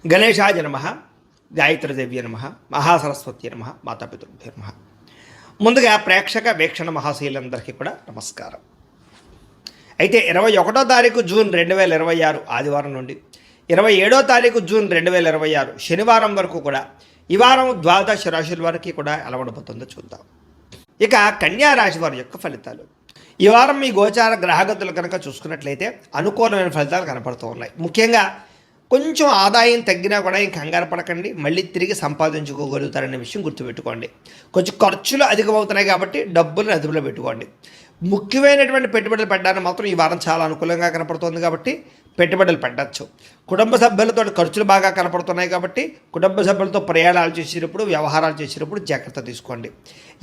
గణేశాయ నమ, గాయత్రీదేవ్య నమ, మహాసరస్వతి నమ, మాతాపితృభ్యో నమ. ముందుగా ప్రేక్షక వీక్షణ మహాశీలందరికీ కూడా నమస్కారం. అయితే 21వ తారీఖు జూన్ 2026 ఆదివారం నుండి 27వ తారీఖు జూన్ 2026 శనివారం వరకు కూడా ఈ వారం ద్వాదశ రాశుల వారికి కూడా ఎలా ఉండబోతుందో చూద్దాం. ఇక కన్యా రాశి వారి యొక్క ఫలితాలు. ఈ వారం మీ గోచార గ్రహగతులు కనుక చూసుకున్నట్లయితే అనుకూలమైన ఫలితాలు కనపడుతూ ఉన్నాయి. ముఖ్యంగా కొంచెం ఆదాయం తగ్గినా కూడా ఇంక కంగారు పడకండి, మళ్ళీ తిరిగి సంపాదించుకోగలుగుతారనే విషయం గుర్తుపెట్టుకోండి. కొంచెం ఖర్చులు అధికమవుతున్నాయి కాబట్టి డబ్బులను అదుపులో పెట్టుకోండి. ముఖ్యమైనటువంటి పెట్టుబడులు పెట్టడానికి మాత్రం ఈ వారం చాలా అనుకూలంగా కనపడుతుంది కాబట్టి పెట్టుబడులు పెట్టచ్చు. కుటుంబ సభ్యులతో ఖర్చులు బాగా కనపడుతున్నాయి కాబట్టి కుటుంబ సభ్యులతో ప్రయాణాలు చేసేటప్పుడు వ్యవహారాలు చేసేటప్పుడు జాగ్రత్త తీసుకోండి.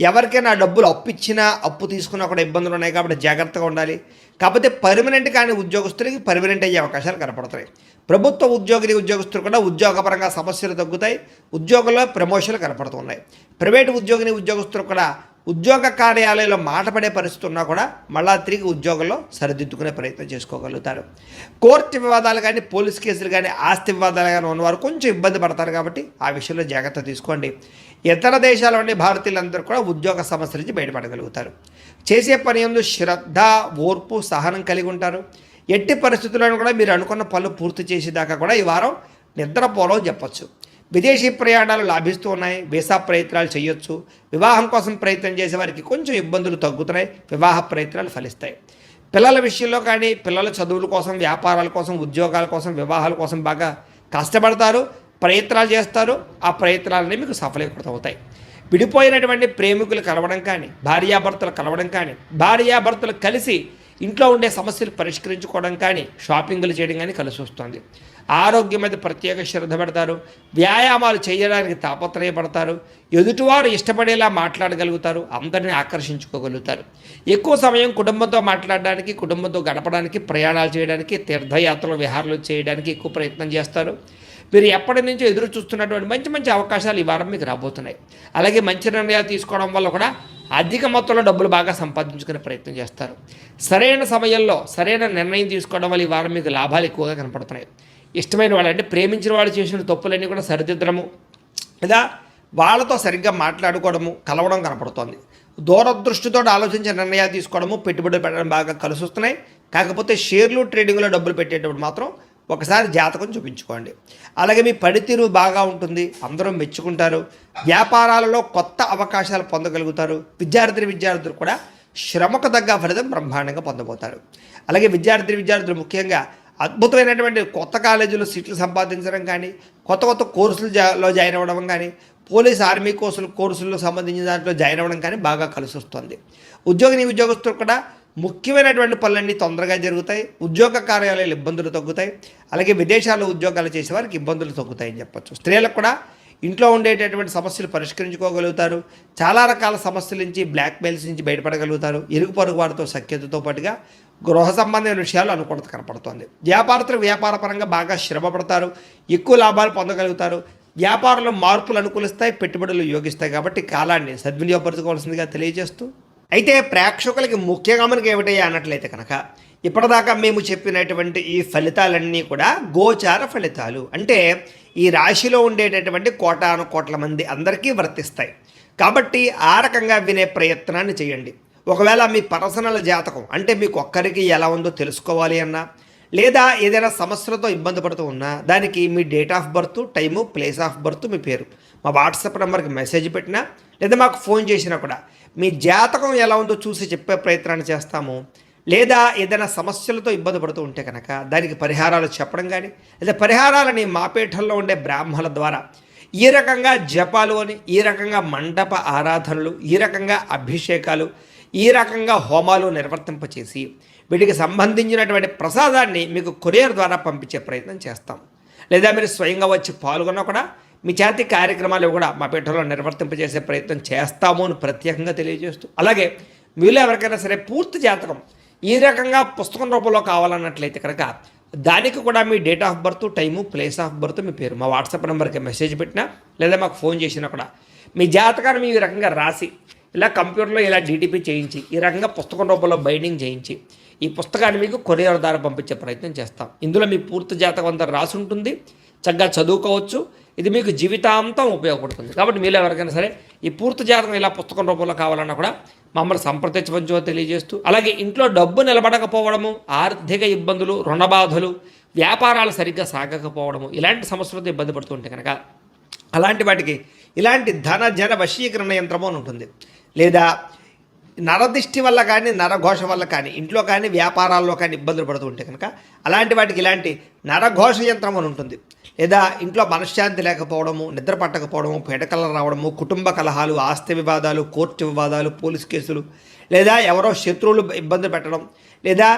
ఎవరికైనా డబ్బులు అప్పు ఇచ్చినా అప్పు తీసుకున్నా కూడా ఇబ్బందులు ఉన్నాయి కాబట్టి జాగ్రత్తగా ఉండాలి. కాకపోతే పర్మనెంట్ కానీ ఉద్యోగస్తులకి పర్మనెంట్ అయ్యే అవకాశాలు కనపడుతున్నాయి. ప్రభుత్వ ఉద్యోగులు కూడా ఉద్యోగపరంగా సమస్యలు తగ్గుతాయి, ఉద్యోగంలో ప్రమోషన్లు కనపడుతున్నాయి. ప్రైవేటు ఉద్యోగస్తులు కూడా ఉద్యోగ కార్యాలయంలో మాట పడే పరిస్థితి ఉన్నా కూడా మళ్ళా తిరిగి ఉద్యోగంలో సరిదిద్దుకునే ప్రయత్నం చేసుకోగలుగుతారు. కోర్టు వివాదాలు కానీ పోలీస్ కేసులు కానీ ఆస్తి వివాదాలు కానీ ఉన్నవారు కొంచెం ఇబ్బంది పడతారు కాబట్టి ఆ విషయంలో జాగ్రత్త తీసుకోండి. ఇతర దేశాల్లోని భారతీయులందరూ కూడా ఉద్యోగ సమస్యల నుంచి బయటపడగలుగుతారు. చేసే పని యందు శ్రద్ధ, ఓర్పు, సహనం కలిగి ఉంటారు. ఎట్టి పరిస్థితుల్లోనూ కూడా మీరు అనుకున్న పనులు పూర్తి చేసేదాకా కూడా ఈ వారం నిద్రపోలో చెప్పచ్చు. విదేశీ ప్రయాణాలు లాభిస్తూ ఉన్నాయి. వీసా ప్రయత్నాలు చేయొచ్చు. వివాహం కోసం ప్రయత్నం చేసే వారికి కొంచెం ఇబ్బందులు తగ్గుతున్నాయి. వివాహ ప్రయత్నాలు ఫలిస్తాయి. పిల్లల విషయంలో కానీ పిల్లల చదువుల కోసం, వ్యాపారాల కోసం, ఉద్యోగాల కోసం, వివాహాల కోసం బాగా కష్టపడతారు, ప్రయత్నాలు చేస్తారు. ఆ ప్రయత్నాలన్నీ మీకు సఫలీకృతమవుతాయి. విడిపోయినటువంటి ప్రేమికులు కలవడం కానీ, భార్యాభర్తలు కలవడం కానీ, భార్యాభర్తలు కలిసి ఇంట్లో ఉండే సమస్యలు పరిష్కరించుకోవడం కానీ, షాపింగ్లు చేయడం కానీ కలిసి వస్తుంది. ఆరోగ్యం మీద ప్రత్యేక శ్రద్ధ పెడతారు. వ్యాయామాలు చేయడానికి తాపత్రయపడతారు. ఎదుటివారు ఇష్టపడేలా మాట్లాడగలుగుతారు. అందరినీ ఆకర్షించుకోగలుగుతారు. ఎక్కువ సమయం కుటుంబంతో మాట్లాడడానికి, కుటుంబంతో గడపడానికి, ప్రయాణాలు చేయడానికి, తీర్థయాత్రలు విహారాలు చేయడానికి ఎక్కువ ప్రయత్నం చేస్తారు. మీరు ఎప్పటి నుంచో ఎదురు చూస్తున్నటువంటి మంచి మంచి అవకాశాలు ఈ వారం మీకు రాబోతున్నాయి. అలాగే మంచి నిర్ణయాలు తీసుకోవడం వల్ల కూడా అధిక మొత్తంలో డబ్బులు బాగా సంపాదించుకునే ప్రయత్నం చేస్తారు. సరైన సమయంలో సరైన నిర్ణయం తీసుకోవడం వల్ల ఈ వారం మీకు లాభాలు ఎక్కువగా కనపడుతున్నాయి. ఇష్టమైన వాళ్ళు అంటే ప్రేమించిన వాళ్ళు చేసిన తప్పులన్నీ కూడా సరిదిద్దడము లేదా వాళ్ళతో సరిగ్గా మాట్లాడుకోవడము, కలవడం కనపడుతోంది. దూరదృష్టితో ఆలోచించిన నిర్ణయాలు తీసుకోవడము, పెట్టుబడులు పెట్టడం బాగా కలిసి వస్తున్నాయి. కాకపోతే షేర్లు ట్రేడింగ్లో డబ్బులు పెట్టేటప్పుడు మాత్రం ఒకసారి జాతకం చూపించుకోండి. అలాగే మీ పనితీరు బాగా ఉంటుంది, అందరూ మెచ్చుకుంటారు. వ్యాపారాలలో కొత్త అవకాశాలు పొందగలుగుతారు. విద్యార్థులు కూడా శ్రమకు తగ్గ ఫలితం బ్రహ్మాండంగా పొందబోతారు. అలాగే విద్యార్థులు ముఖ్యంగా అద్భుతమైనటువంటి కొత్త కాలేజీలో సీట్లు సంపాదించడం కానీ, కొత్త కోర్సులలో జాయిన్ అవ్వడం కానీ, పోలీస్ ఆర్మీ కోర్సులకు సంబంధించిన దాంట్లో జాయిన్ అవ్వడం కానీ బాగా కలిసి వస్తుంది. ఉద్యోగస్తులు కూడా ముఖ్యమైనటువంటి పనులన్నీ తొందరగా జరుగుతాయి. ఉద్యోగ కార్యాలయాలు ఇబ్బందులు తగ్గుతాయి. అలాగే విదేశాల్లో ఉద్యోగాలు చేసే వారికి ఇబ్బందులు తగ్గుతాయని చెప్పచ్చు. స్త్రీలకు కూడా ఇంట్లో ఉండేటటువంటి సమస్యలు పరిష్కరించుకోగలుగుతారు. చాలా రకాల సమస్యల నుంచి, బ్లాక్మెయిల్స్ నుంచి బయటపడగలుగుతారు. ఇరుగు పొరుగు వారితో సఖ్యతతో పాటుగా గృహ సంబంధమైన విషయాలు అనుకూలత కనపడుతుంది. వ్యాపారపరంగా బాగా శ్రమ పడతారు, ఎక్కువ లాభాలు పొందగలుగుతారు. వ్యాపారంలో మార్పులు అనుకూలిస్తాయి, పెట్టుబడులు యోగిస్తాయి. కాబట్టి కాలాన్ని సద్వినియోగపరచుకోవాల్సిందిగా తెలియజేస్తూ, అయితే ప్రేక్షకులకి ముఖ్యంగా మనకి ఏమిటయ్యా అన్నట్లయితే కనుక ఇప్పటిదాకా మేము చెప్పినటువంటి ఈ ఫలితాలన్నీ కూడా గోచార ఫలితాలు, అంటే ఈ రాశిలో ఉండేటటువంటి కోటాను కోట్ల మంది అందరికీ వర్తిస్తాయి. కాబట్టి ఆ రకంగా వినే ప్రయత్నాన్ని చేయండి. ఒకవేళ మీ పర్సనల్ జాతకం అంటే మీకు ఒక్కరికి ఎలా ఉందో తెలుసుకోవాలి అన్నా, లేదా ఏదైనా సమస్యలతో ఇబ్బంది పడుతూ ఉన్నా దానికి మీ date of birth, time, place of birth, మీ పేరు మా వాట్సాప్ నెంబర్కి మెసేజ్ పెట్టినా లేదా మాకు ఫోన్ చేసినా కూడా మీ జాతకం ఎలా ఉందో చూసి చెప్పే ప్రయత్నాన్ని చేస్తాము. లేదా ఏదైనా సమస్యలతో ఇబ్బంది పడుతూ ఉంటే కనుక దానికి పరిహారాలు చెప్పడం కానీ, లేదా పరిహారాలని మా పీఠంలో ఉండే బ్రాహ్మణుల ద్వారా ఈ రకంగా జపాలు అని, ఈ రకంగా మండప ఆరాధనలు, ఈ రకంగా అభిషేకాలు, ఈ రకంగా హోమాలు నిర్వర్తింపచేసి వీటికి సంబంధించినటువంటి ప్రసాదాన్ని మీకు కొరియర్ ద్వారా పంపించే ప్రయత్నం చేస్తాం. లేదా మీరు స్వయంగా వచ్చి పాల్గొన్నా కూడా మీ చేతి కార్యక్రమాలు కూడా మా పీఠంలో నిర్వర్తింపజేసే ప్రయత్నం చేస్తాము అని ప్రత్యేకంగా తెలియజేస్తూ, అలాగే మీలో ఎవరికైనా సరే పూర్తి జాతకం ఈ రకంగా పుస్తకం రూపంలో కావాలన్నట్లయితే కనుక దానికి కూడా మీ date of birth, time, place of birth, మీ పేరు మా వాట్సాప్ నెంబర్కి మెసేజ్ పెట్టినా లేదా మాకు ఫోన్ చేసినా కూడా మీ జాతకాన్ని మీ రకంగా రాసి ఇలా కంప్యూటర్లో ఇలా డీటీపీ చేయించి ఈ రకంగా పుస్తకం రూపంలో బైండింగ్ చేయించి ఈ పుస్తకాన్ని మీకు కొరియర్ ద్వారా పంపించే ప్రయత్నం చేస్తాం. ఇందులో మీ పూర్తి జాతకం అంతా రాసి ఉంటుంది. చక్కగా చదువుకోవచ్చు. ఇది మీకు జీవితాంతం ఉపయోగపడుతుంది. కాబట్టి మీలో ఎవరికైనా సరే ఈ పూర్తి జాతకం ఇలా పుస్తకం రూపంలో కావాలన్నా కూడా మమ్మల్ని సంప్రదించవచ్చో తెలియజేస్తూ, అలాగే ఇంట్లో డబ్బు నిలబడకపోవడము, ఆర్థిక ఇబ్బందులు, రుణబాధలు, వ్యాపారాలు సరిగ్గా సాగకపోవడము, ఇలాంటి సమస్యలతో ఇబ్బంది పడుతుంటే కనుక అలాంటి వాటికి ఇలాంటి ధన జన వశీకరణ యంత్రము అని ఉంటుంది. లేదా నరదిష్టి వల్ల కానీ నరఘోష వల్ల కానీ ఇంట్లో కానీ వ్యాపారాల్లో కానీ ఇబ్బందులు పడుతూ ఉంటే కనుక అలాంటి వాటికి ఇలాంటి నరఘోష యంత్రం అని ఉంటుంది. లేదా ఇంట్లో మనశ్శాంతి లేకపోవడము, నిద్ర పట్టకపోవడము, పీడకలలు రావడము, కుటుంబ కలహాలు, ఆస్తి వివాదాలు, కోర్టు వివాదాలు, పోలీస్ కేసులు, లేదా ఎవరో శత్రువులు ఇబ్బంది పెట్టడం, లేదా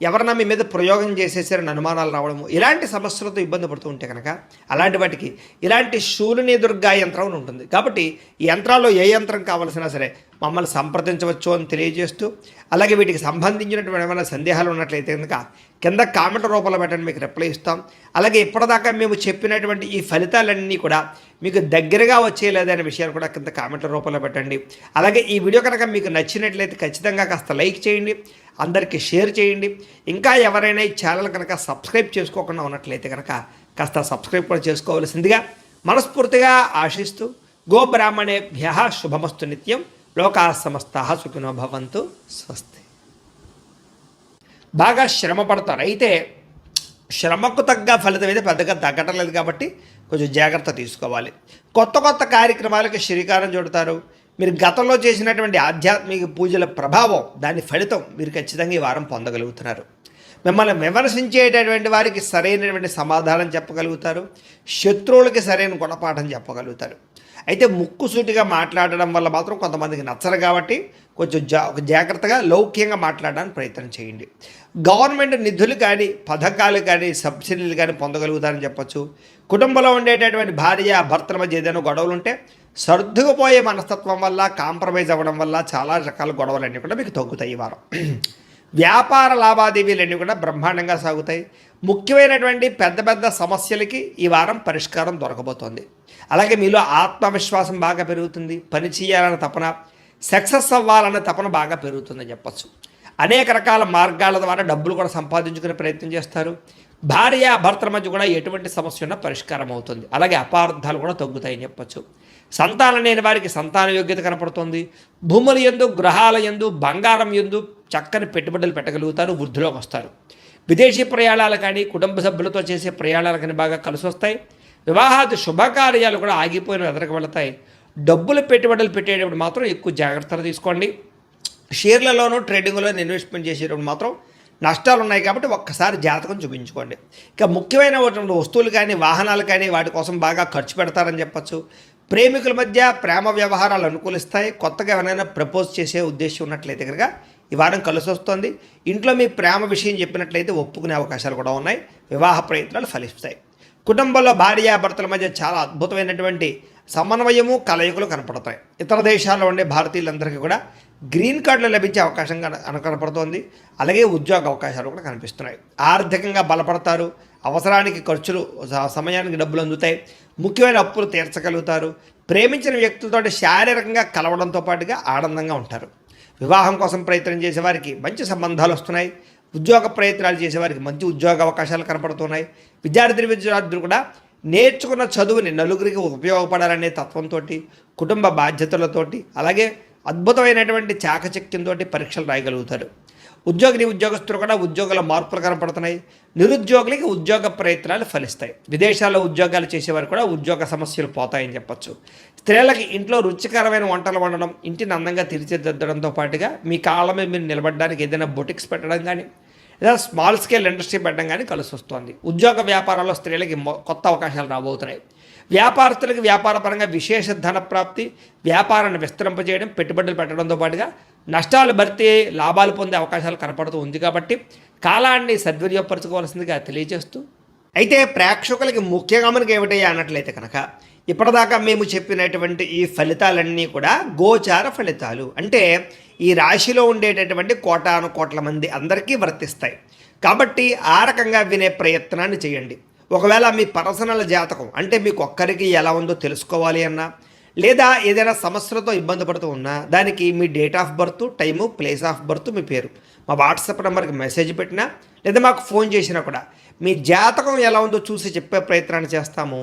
ఎవరన్నా మీ మీద ప్రయోగం చేసేసారని అనుమానాలు రావడము, ఇలాంటి సమస్యలతో ఇబ్బంది పడుతూ ఉంటే కనుక అలాంటి వాటికి ఇలాంటి శూలిని దుర్గా యంత్రం అని ఉంటుంది. కాబట్టి ఈ యంత్రాల్లో ఏ యంత్రం కావాల్సినా సరే మమ్మల్ని సంప్రదించవచ్చు అని తెలియజేస్తూ, అలాగే వీటికి సంబంధించినటువంటి ఏమైనా సందేహాలు ఉన్నట్లయితే కనుక కింద కామెంట్ రూపంలో పెట్టండి, మీకు రిప్లై ఇస్తాం. అలాగే ఇప్పటిదాకా మేము చెప్పినటువంటి ఈ ఫలితాలన్నీ కూడా మీకు దగ్గరగా వచ్చేయలేదనే విషయాన్ని కూడా కింద కామెంట్ల రూపంలో పెట్టండి. అలాగే ఈ వీడియో కనుక మీకు నచ్చినట్లయితే ఖచ్చితంగా కాస్త లైక్ చేయండి, అందరికీ షేర్ చేయండి. ఇంకా ఎవరైనా ఈ ఛానల్ కనుక సబ్స్క్రైబ్ చేసుకోకుండా ఉన్నట్లయితే కనుక కాస్త సబ్స్క్రైబ్ కూడా చేసుకోవాల్సిందిగా మనస్ఫూర్తిగా ఆశిస్తూ, గోబ్రాహ్మణేభ్యః శుభమస్తు నిత్యం, లోకా సమస్తాః సుఖినో భవంతు, స్వస్తి. బాగా శ్రమ పడతారు, అయితే శ్రమకు తగ్గ ఫలితం అయితే పెద్దగా తగ్గటం లేదు కాబట్టి కొంచెం జాగ్రత్త తీసుకోవాలి. కొత్త కొత్త కార్యక్రమాలకి శ్రీకారం చుడతారు. మీరు గతంలో చేసినటువంటి ఆధ్యాత్మిక పూజల ప్రభావం, దాని ఫలితం మీరు ఖచ్చితంగా ఈ వారం పొందగలుగుతున్నారు. మిమ్మల్ని విమర్శించేటటువంటి వారికి సరైనటువంటి సమాధానం చెప్పగలుగుతారు. శత్రువులకి సరైన గుణపాఠం చెప్పగలుగుతారు. అయితే ముక్కుసూటిగా మాట్లాడడం వల్ల మాత్రం కొంతమందికి నచ్చరు కాబట్టి కొంచెం జాగ్రత్తగా లౌక్యంగా మాట్లాడడానికి ప్రయత్నం చేయండి. గవర్నమెంట్ నిధులు కానీ పథకాలు కానీ సబ్సిడీలు కానీ పొందగలుగుతారని చెప్పచ్చు. కుటుంబంలో ఉండేటటువంటి భార్య భర్తల మధ్య ఏదైనా గొడవలు ఉంటే సర్దుకుపోయే మనస్తత్వం వల్ల, కాంప్రమైజ్ అవ్వడం వల్ల చాలా రకాల గొడవలన్నీ కూడా మీకు తగ్గుతాయి ఈ వారం. వ్యాపార లావాదేవీలన్నీ కూడా బ్రహ్మాండంగా సాగుతాయి. ముఖ్యమైనటువంటి పెద్ద పెద్ద సమస్యలకి ఈ వారం పరిష్కారం దొరకబోతోంది. అలాగే మీలో ఆత్మవిశ్వాసం బాగా పెరుగుతుంది. పని చేయాలన్న తపన, సక్సెస్ అవ్వాలన్న తపన బాగా పెరుగుతుందని చెప్పచ్చు. అనేక రకాల మార్గాల ద్వారా డబ్బులు కూడా సంపాదించుకునే ప్రయత్నం చేస్తారు. భార్య భర్తల మధ్య కూడా ఎటువంటి సమస్య ఉన్నా పరిష్కారం అవుతుంది. అలాగే అపార్థాలు కూడా తగ్గుతాయని చెప్పచ్చు. సంతానం లేని వారికి సంతాన యోగ్యత కనపడుతుంది. భూముల యందు, గ్రహాల యందు, బంగారం యందు చక్కని పెట్టుబడులు పెట్టగలుగుతారు. వృద్ధిలోకి వస్తారు. విదేశీ ప్రయాణాలు కానీ, కుటుంబ సభ్యులతో చేసే ప్రయాణాలు కానీ బాగా కలిసి వస్తాయి. వివాహాది శుభకార్యాలు కూడా ఆగిపోయిన ఎదరికి వెళతాయి. డబ్బులు పెట్టుబడులు పెట్టేటప్పుడు మాత్రం ఎక్కువ జాగ్రత్తలు తీసుకోండి. షేర్లలోనూ ట్రేడింగ్లోనూ ఇన్వెస్ట్మెంట్ చేసేటప్పుడు మాత్రం నష్టాలు ఉన్నాయి కాబట్టి ఒక్కసారి జాతకం చూపించుకోండి. ఇక ముఖ్యమైన వస్తువులు కానీ, వాహనాలు కానీ వాటి కోసం బాగా ఖర్చు పెడతారని చెప్పచ్చు. ప్రేమికుల మధ్య ప్రేమ వ్యవహారాలు అనుకూలిస్తాయి. కొత్తగా ఎవరైనా ప్రపోజ్ చేసే ఉద్దేశం ఉన్నట్లయితే కనుక ఈ వారం కలిసి వస్తుంది. ఇంట్లో మీ ప్రేమ విషయం చెప్పినట్లయితే ఒప్పుకునే అవకాశాలు కూడా ఉన్నాయి. వివాహ ప్రయత్నాలు ఫలిస్తాయి. కుటుంబంలో భార్యాభర్తల మధ్య చాలా అద్భుతమైనటువంటి సమన్వయము, కలయికలు కనపడతాయి. ఇతర దేశాల్లో ఉండే భారతీయులందరికీ కూడా గ్రీన్ కార్డులు లభించే అవకాశంగా కనపడుతోంది. అలాగే ఉద్యోగ అవకాశాలు కూడా కనిపిస్తున్నాయి. ఆర్థికంగా బలపడతారు. అవసరానికి ఖర్చులు, సమయానికి డబ్బులు అందుతాయి. ముఖ్యమైన అప్పులు తీర్చగలుగుతారు. ప్రేమించిన వ్యక్తులతో శారీరకంగా కలవడంతో పాటుగా ఆనందంగా ఉంటారు. వివాహం కోసం ప్రయత్నం చేసేవారికి మంచి సంబంధాలు వస్తున్నాయి. ఉద్యోగ ప్రయత్నాలు చేసేవారికి మంచి ఉద్యోగ అవకాశాలు కనపడుతున్నాయి. విద్యార్థులు కూడా నేర్చుకున్న చదువుని నలుగురికి ఉపయోగపడాలనే తత్వంతో, కుటుంబ బాధ్యతలతోటి, అలాగే అద్భుతమైనటువంటి చాకచక్యంతో పరీక్షలు రాయగలుగుతారు. ఉద్యోగస్తులు కూడా ఉద్యోగాల మార్పులు కనపడుతున్నాయి. నిరుద్యోగులకి ఉద్యోగ ప్రయత్నాలు ఫలిస్తాయి. విదేశాల్లో ఉద్యోగాలు చేసేవారు కూడా ఉద్యోగ సమస్యలు పోతాయని చెప్పచ్చు. స్త్రీలకి ఇంట్లో రుచికరమైన వంటలు వండడం, ఇంటిని అందంగా తీర్చిదిద్దడంతో పాటుగా మీ కాళ్ళ మీద మీరు నిలబడడానికి ఏదైనా బొటిక్స్ పెట్టడం కానీ, లేదా స్మాల్ స్కేల్ ఇండస్ట్రీ పెట్టడం కానీ కలిసి వస్తుంది. ఉద్యోగ వ్యాపారాల్లో స్త్రీలకి కొత్త అవకాశాలు రాబోతున్నాయి. వ్యాపారస్తులకు వ్యాపారపరంగా విశేష ధన ప్రాప్తి, వ్యాపారాన్ని విస్తరింపజేయడం, పెట్టుబడులు పెట్టడంతో పాటుగా నష్టాలు భర్తీ, లాభాలు పొందే అవకాశాలు కనపడుతూ ఉంది. కాబట్టి కాలాన్ని సద్వినియోగపరచుకోవాల్సిందిగా తెలియజేస్తూ, అయితే ప్రేక్షకులకి ముఖ్యంగా మనకి ఏమిటయ్యా అన్నట్లయితే కనుక ఇప్పటిదాకా మేము చెప్పినటువంటి ఈ ఫలితాలన్నీ కూడా గోచార ఫలితాలు. అంటే ఈ రాశిలో ఉండేటటువంటి కోటాను కోట్ల మంది అందరికీ వర్తిస్తాయి. కాబట్టి ఆ రకంగా వినే ప్రయత్నాన్ని చేయండి. ఒకవేళ మీ పర్సనల్ జాతకం అంటే మీకు ఒక్కరికి ఎలా ఉందో తెలుసుకోవాలి అన్నా, లేదా ఏదైనా సమస్యలతో ఇబ్బంది పడుతూ ఉన్నా, దానికి మీ date of birth, time, place of birth, మీ పేరు మా వాట్సాప్ నెంబర్కి మెసేజ్ పెట్టినా, లేదా మాకు ఫోన్ చేసినా కూడా మీ జాతకం ఎలా ఉందో చూసి చెప్పే ప్రయత్నాన్ని చేస్తాము.